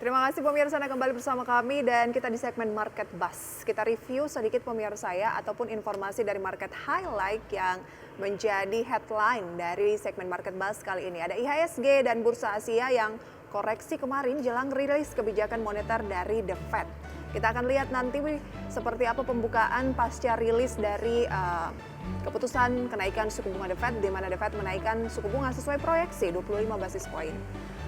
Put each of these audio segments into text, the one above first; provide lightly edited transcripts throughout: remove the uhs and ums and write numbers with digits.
Terima kasih pemirsa Anda kembali bersama kami dan kita di segmen Market Buzz. Kita review sedikit pemirsa ya ataupun informasi dari market highlight yang menjadi headline dari segmen Market Buzz kali ini. Ada IHSG dan Bursa Asia yang koreksi kemarin jelang rilis kebijakan moneter dari The Fed. Kita akan lihat nanti seperti apa pembukaan pasca rilis dari keputusan kenaikan suku bunga The Fed, di mana The Fed menaikkan suku bunga sesuai proyeksi 25 basis poin.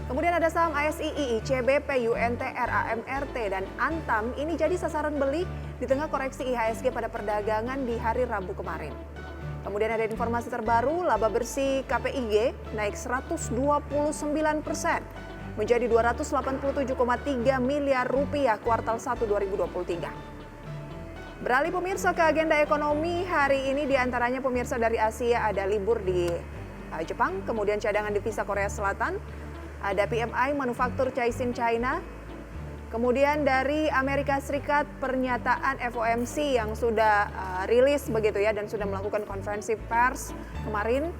Kemudian ada saham ASII, CBP, UNTR, AMRT, dan Antam ini jadi sasaran beli di tengah koreksi IHSG pada perdagangan di hari Rabu kemarin. Kemudian ada informasi terbaru, laba bersih KPIG naik 129% menjadi 287,3 miliar rupiah kuartal 1 2023. Beralih pemirsa ke agenda ekonomi, hari ini diantaranya pemirsa dari Asia ada libur di Jepang, kemudian cadangan devisa Korea Selatan, ada PMI manufaktur Caixin China, kemudian dari Amerika Serikat pernyataan FOMC yang sudah rilis begitu ya dan sudah melakukan konferensi pers kemarin,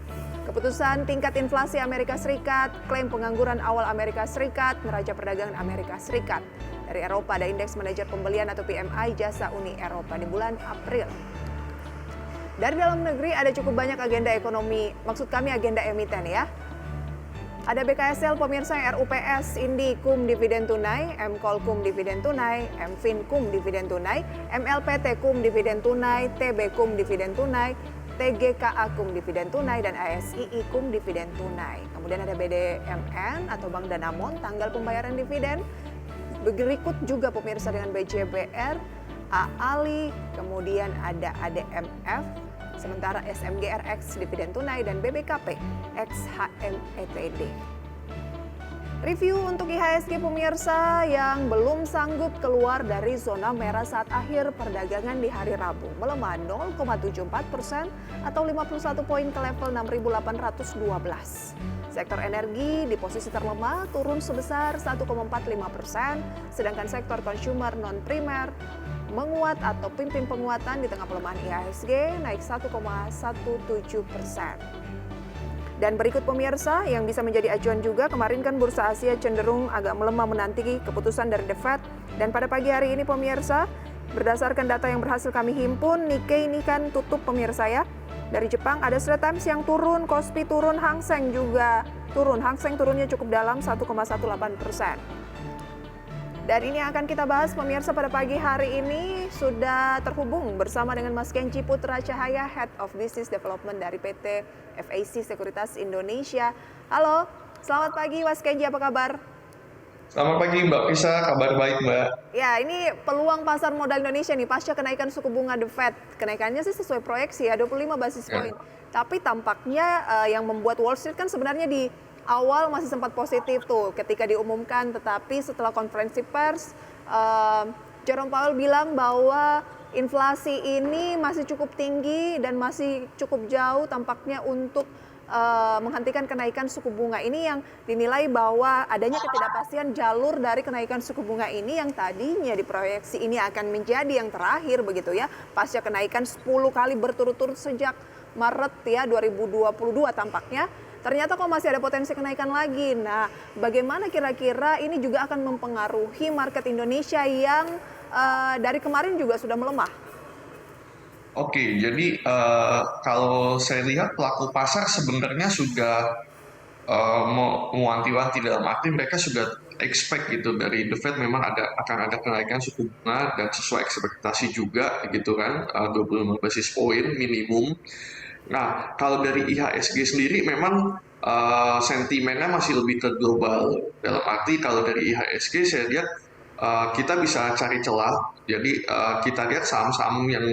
keputusan tingkat inflasi Amerika Serikat, klaim pengangguran awal Amerika Serikat, neraca perdagangan Amerika Serikat. Dari Eropa ada indeks manajer pembelian atau PMI jasa Uni Eropa di bulan April. Dari dalam negeri ada cukup banyak agenda ekonomi, maksud kami agenda emiten ya. Ada BKSL pemirsa yang RUPS, Indi Kum dividen tunai, MKOL Kum dividen tunai, MFIN Kum dividen tunai, MLPT Kum dividen tunai, TB Kum dividen tunai, TGKA Kum dividen tunai, dan ASII Kum dividen tunai. Kemudian ada BDMN atau Bank Danamon, tanggal pembayaran dividen. Berikut juga pemirsa dengan BJBR, AALI, kemudian ada ADMF, sementara SMGRX dividen tunai dan BBKP XHMETD. Review untuk IHSG pemirsa yang belum sanggup keluar dari zona merah saat akhir perdagangan di hari Rabu, melemah 0,74% atau 51 poin ke level 6.812. Sektor energi di posisi terlemah turun sebesar 1,45%, sedangkan sektor consumer non-primer menguat atau pimpin penguatan di tengah pelemahan IHSG naik 1,17%. Dan berikut pemirsa yang bisa menjadi acuan juga, kemarin kan Bursa Asia cenderung agak melemah menanti keputusan dari The Fed. Dan pada pagi hari ini pemirsa, berdasarkan data yang berhasil kami himpun, Nikkei ini kan tutup pemirsa ya. Dari Jepang ada Straits Times yang turun, Kospi turun, Hang Seng juga turun. Hang Seng turunnya cukup dalam 1,18%. Dan ini akan kita bahas pemirsa pada pagi hari ini sudah terhubung bersama dengan Mas Kenji Putra Cahaya, Head of Business Development dari PT FAC Sekuritas Indonesia. Halo, selamat pagi Mas Kenji, apa kabar? Selamat pagi Mbak Pisa, kabar baik Mbak. Ya, ini peluang pasar modal Indonesia nih pasca kenaikan suku bunga The Fed. Kenaikannya sih sesuai proyeksi ya, 25 basis poin. Tapi tampaknya yang membuat Wall Street kan sebenarnya di awal masih sempat positif tuh ketika diumumkan, tetapi setelah konferensi pers, Jerome Powell bilang bahwa inflasi ini masih cukup tinggi dan masih cukup jauh tampaknya untuk menghentikan kenaikan suku bunga. Ini yang dinilai bahwa adanya ketidakpastian jalur dari kenaikan suku bunga ini yang tadinya diproyeksi ini akan menjadi yang terakhir begitu ya, pasca kenaikan 10 kali berturut-turut sejak Maret ya 2022 tampaknya. Ternyata kok masih ada potensi kenaikan lagi. Nah, bagaimana kira-kira ini juga akan mempengaruhi market Indonesia yang dari kemarin juga sudah melemah? Oke, jadi kalau saya lihat pelaku pasar sebenarnya sudah mewanti-wanti, dalam arti mereka sudah expect gitu dari The Fed memang akan ada kenaikan suku bunga dan sesuai ekspektasi juga gitu kan, 25 basis point minimum. Nah, kalau dari IHSG sendiri memang sentimennya masih lebih ke global. Dalam arti kalau dari IHSG saya lihat kita bisa cari celah. Jadi kita lihat saham-saham yang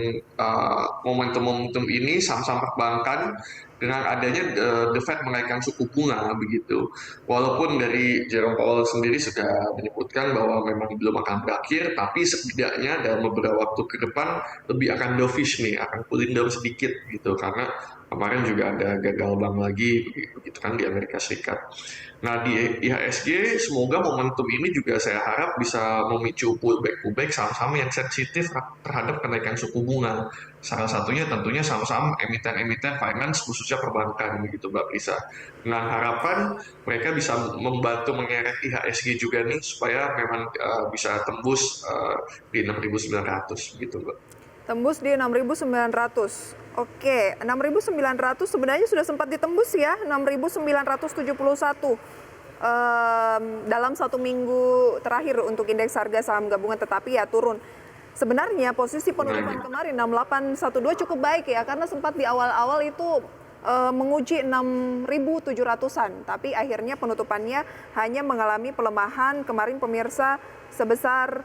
momentum-momentum ini, saham-saham perbankan dengan adanya The Fed menaikkan suku bunga begitu. Walaupun dari Jerome Powell sendiri sudah menyebutkan bahwa memang belum akan berakhir, tapi setidaknya dalam beberapa waktu ke depan lebih akan dovish nih, akan cooling down sedikit gitu, karena kemarin juga ada gagal bank lagi begitu kan di Amerika Serikat. Nah, di IHSG semoga momentum ini juga saya harap bisa memicu pullback saham-saham yang sensitif terhadap kenaikan suku bunga. Salah satunya tentunya saham-saham emiten-emiten finance khususnya perbankan gitu Mbak Prisa. Dengan harapan mereka bisa membantu mengerek IHSG juga nih supaya memang bisa tembus di 6.900 gitu Mbak. Tembus di 6.900. Oke, 6.900 sebenarnya sudah sempat ditembus ya, 6.971 dalam 1 minggu terakhir untuk indeks harga saham gabungan, tetapi ya turun. Sebenarnya posisi penutupan kemarin 6812 cukup baik ya, karena sempat di awal-awal itu menguji 6.700-an, tapi akhirnya penutupannya hanya mengalami pelemahan kemarin pemirsa sebesar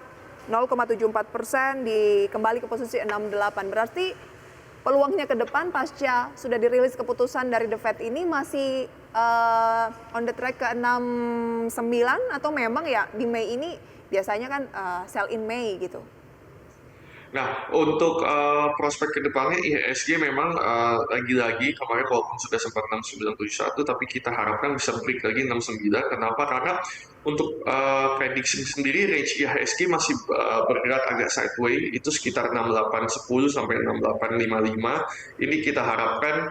0,74%, kembali ke posisi 68. Berarti peluangnya ke depan pasca sudah dirilis keputusan dari The Fed ini masih on the track ke 69, atau memang ya di Mei ini biasanya kan sell in Mei gitu. Nah, untuk prospek ke depannya IHSG memang lagi-lagi kemarin walaupun sudah sempat 6971, tapi kita harapkan bisa break lagi 69. Kenapa? Karena untuk prediksi sendiri range IHSG masih bergerak agak sideways, itu sekitar 6810 sampai 6855. Ini kita harapkan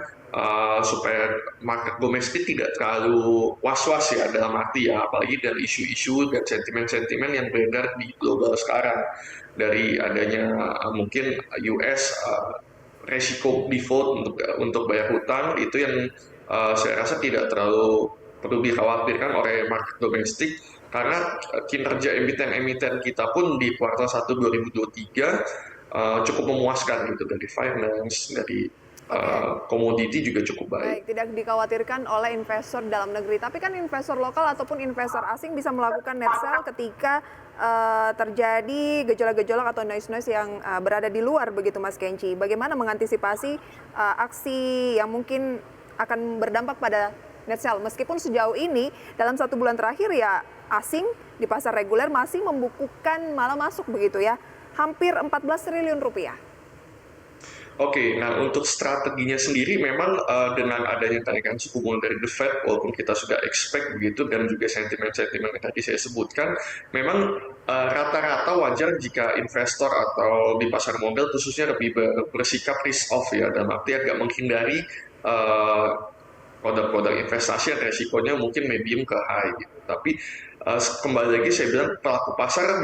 supaya market domestik tidak terlalu was-was ya, dalam arti ya, apalagi dari isu-isu dan sentimen-sentimen yang beredar di global sekarang, dari adanya mungkin US resiko default untuk bayar hutang, itu yang saya rasa tidak terlalu perlu dikhawatirkan oleh market domestik, karena kinerja emiten-emiten kita pun di kuartal 1 2023 cukup memuaskan gitu, dari finance, dari komoditi juga cukup baik. Baik, tidak dikhawatirkan oleh investor dalam negeri. Tapi kan investor lokal ataupun investor asing bisa melakukan net sell ketika terjadi gejolak-gejolak atau noise-noise yang berada di luar begitu Mas Kenci. Bagaimana mengantisipasi aksi yang mungkin akan berdampak pada net sell? Meskipun sejauh ini dalam 1 bulan terakhir ya asing di pasar reguler masih membukukan malah masuk begitu ya, hampir 14 triliun rupiah. Oke, nah untuk strateginya sendiri memang dengan adanya kenaikan suku bunga dari The Fed, walaupun kita sudah expect begitu, dan juga sentimen-sentimen yang tadi saya sebutkan, memang rata-rata wajar jika investor atau di pasar modal khususnya lebih bersikap risk off ya, dalam arti agak menghindari produk-produk investasi yang resikonya mungkin medium ke high gitu. Tapi kembali lagi saya bilang, pelaku pasar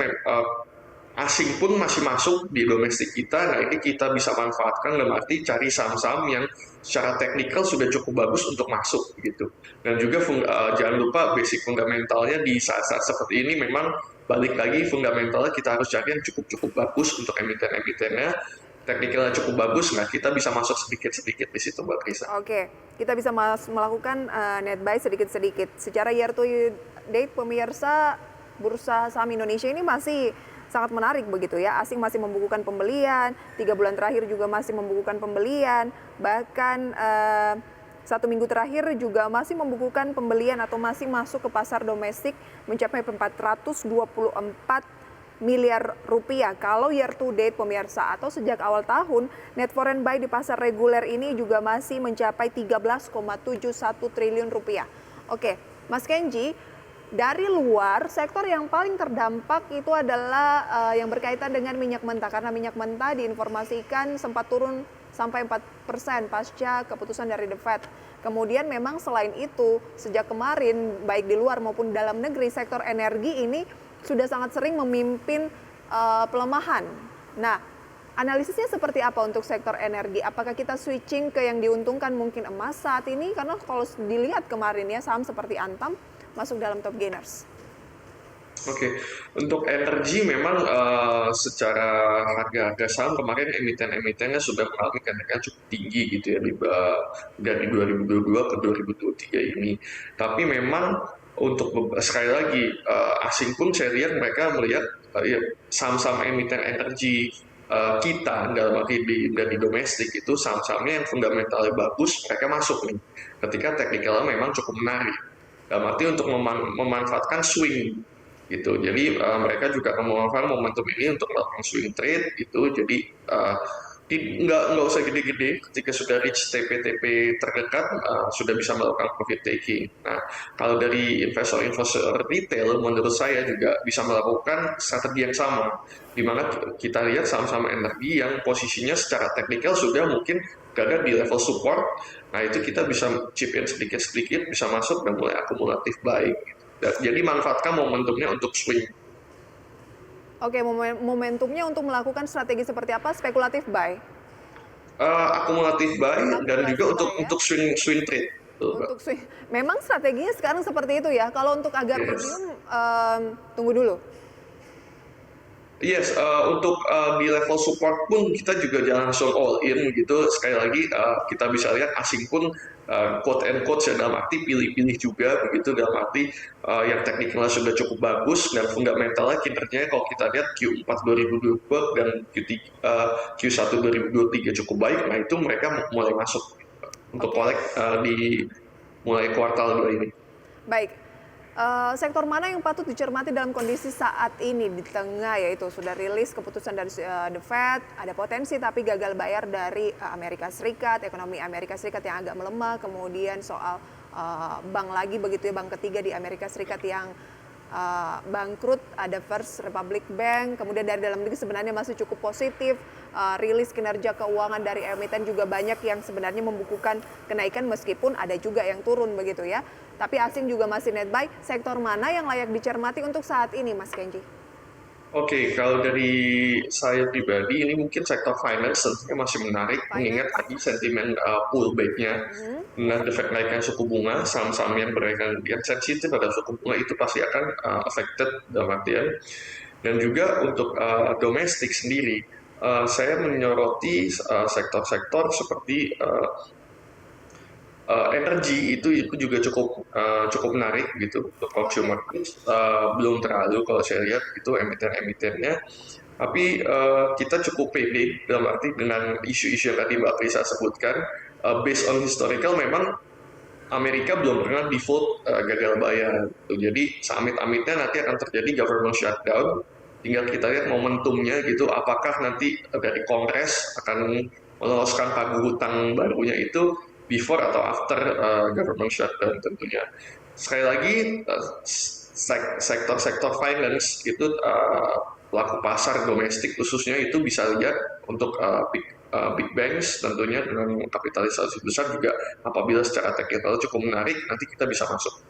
asing pun masih masuk di domestik kita. Nah, ini kita bisa manfaatkan, dalam arti cari saham-saham yang secara teknikal sudah cukup bagus untuk masuk gitu. Dan juga jangan lupa basic fundamentalnya di saat-saat seperti ini, memang balik lagi fundamentalnya kita harus cari yang cukup bagus untuk emiten-emitennya. Teknikalnya cukup bagus, nah kita bisa masuk sedikit-sedikit di situ Mbak Krisa. Oke, kita bisa melakukan net buy sedikit-sedikit. Secara year to date pemirsa, bursa saham Indonesia ini masih sangat menarik begitu ya. Asing masih membukukan pembelian, 3 bulan terakhir juga masih membukukan pembelian, bahkan 1 minggu terakhir juga masih membukukan pembelian atau masih masuk ke pasar domestik mencapai 424 miliar rupiah. Kalau year to date pemirsa atau sejak awal tahun, net foreign buy di pasar reguler ini juga masih mencapai 13,71 triliun rupiah. Oke, Mas Kenji, dari luar, sektor yang paling terdampak itu adalah yang berkaitan dengan minyak mentah. Karena minyak mentah diinformasikan sempat turun sampai 4% pasca keputusan dari The Fed. Kemudian memang selain itu, sejak kemarin, baik di luar maupun dalam negeri, sektor energi ini sudah sangat sering memimpin pelemahan. Nah, analisisnya seperti apa untuk sektor energi? Apakah kita switching ke yang diuntungkan mungkin emas saat ini? Karena kalau dilihat kemarin ya, saham seperti Antam masuk dalam top gainers. Oke, untuk energi memang secara harga saham kemarin emiten-emitennya sudah mengalami kenaikan cukup tinggi gitu ya, dari 2022 ke 2023 ini. Tapi memang untuk sekali lagi asing pun saya lihat mereka melihat ya, saham-saham emiten energi kita dalam arti dari domestik itu saham-sahamnya yang fundamentalnya bagus, mereka masuk nih ketika teknikalnya memang cukup menarik, dalam arti untuk memanfaatkan swing gitu. Jadi mereka juga akan memanfaatkan momentum ini untuk melakukan swing trade gitu. Jadi nggak usah gede-gede, ketika sudah reach TP-TP terdekat, sudah bisa melakukan profit taking. Nah, kalau dari investor-investor retail, menurut saya juga bisa melakukan strategi yang sama, di mana kita lihat saham-saham energi yang posisinya secara teknikal sudah mungkin berada di level support. Nah, itu kita bisa chip in sedikit-sedikit, bisa masuk dan mulai akumulatif baik. Jadi manfaatkan momentumnya untuk swing. Oke, momentumnya untuk melakukan strategi seperti apa? Spekulatif buy? Akumulatif buy dan juga Akumulasi untuk buy ya? untuk swing trade. Betul, Mbak. Untuk swing. Memang strateginya sekarang seperti itu ya. Kalau untuk agar Yes. premium, tunggu dulu. Yes, untuk di level support pun kita juga jangan langsung all in gitu. Sekali lagi kita bisa lihat asing pun quote and quote ya, dalam arti pilih-pilih juga begitu, dalam arti yang teknikalnya sudah cukup bagus dan fundamentalnya kinerjanya kalau kita lihat Q4 2022 dan Q1 2023 cukup baik. Nah itu mereka mulai masuk untuk Oke, kolek di mulai kuartal 2 ini. baik. Sektor mana yang patut dicermati dalam kondisi saat ini di tengah yaitu sudah rilis keputusan dari The Fed, ada potensi tapi gagal bayar dari Amerika Serikat, ekonomi Amerika Serikat yang agak melemah, kemudian soal bank lagi begitu ya, bank ketiga di Amerika Serikat yang bangkrut, ada First Republic Bank, kemudian dari dalam negeri sebenarnya masih cukup positif, rilis kinerja keuangan dari emiten juga banyak yang sebenarnya membukukan kenaikan meskipun ada juga yang turun begitu ya. Tapi asing juga masih net buy. Sektor mana yang layak dicermati untuk saat ini, Mas Kenji? Oke, kalau dari saya pribadi ini mungkin sektor finance tentunya masih menarik, mengingat Finance? tadi sentimen pullback-nya dengan efek naiknya suku bunga, saham-saham yang berkaitan yang sensitif pada suku bunga itu pasti akan affected dalam artian. Dan juga untuk domestik sendiri, saya menyoroti sektor-sektor seperti energi itu juga cukup menarik gitu untuk Oke. consumer goods. Belum terlalu kalau saya lihat itu emiten-emitennya, tapi kita cukup pede dalam arti dengan isu-isu yang tadi Mbak Prisa sebutkan. Based on historical memang Amerika belum pernah default gagal bayar gitu. Jadi amit-amitnya nanti akan terjadi government shutdown, tinggal kita lihat momentumnya gitu, apakah nanti dari Kongres akan meloloskan pagu hutang barunya itu before atau after government shutdown tentunya. Sekali lagi sektor-sektor finance itu pelaku pasar domestik khususnya itu bisa lihat untuk big banks tentunya dengan kapitalisasi besar juga apabila secara teknikal cukup menarik nanti kita bisa masuk.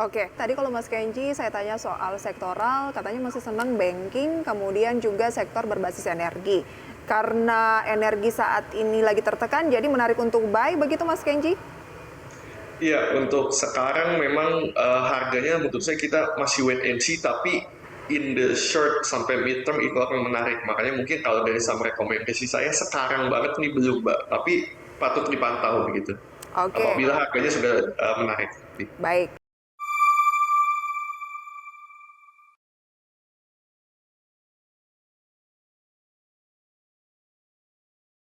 Oke, tadi kalau Mas Kenji saya tanya soal sektoral, katanya masih senang banking, kemudian juga sektor berbasis energi. Karena energi saat ini lagi tertekan, jadi menarik untuk buy, begitu Mas Kenji? Iya, untuk sekarang memang harganya menurut saya kita masih wait and see, tapi in the short sampai midterm itu akan menarik. Makanya mungkin kalau dari saham rekomendasi saya sekarang banget nih belum, Mbak, tapi patut dipantau begitu. Oke, Apabila harganya sudah menarik. baik.